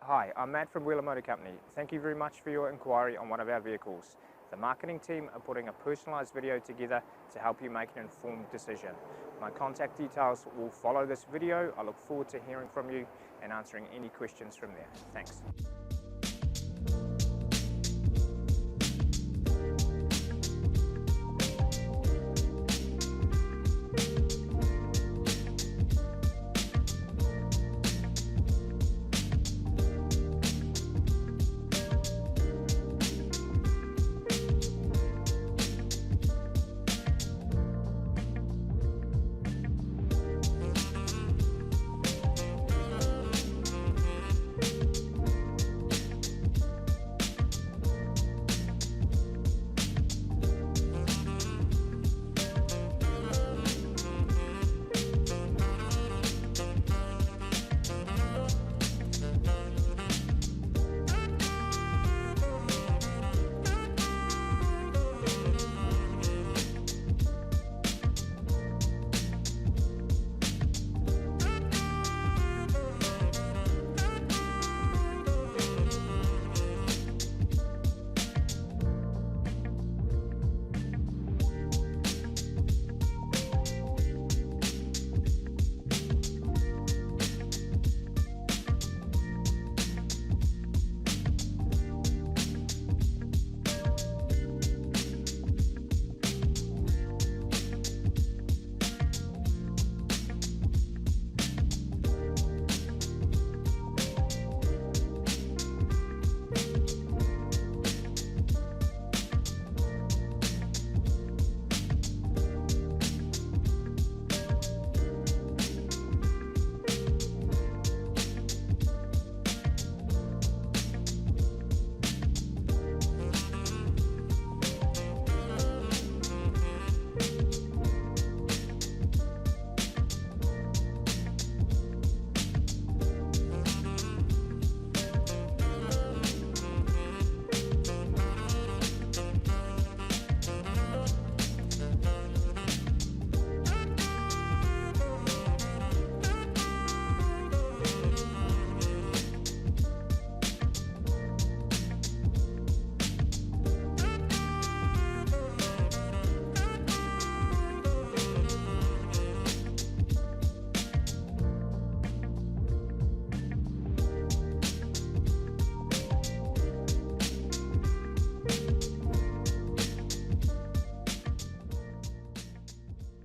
Hi, I'm Matt from Wheeler Motor Company. Thank you very much for your inquiry on one of our vehicles. The marketing team are putting a personalised video together to help you make an informed decision. My contact details will follow this video. I look forward to hearing from you and answering any questions from there. Thanks.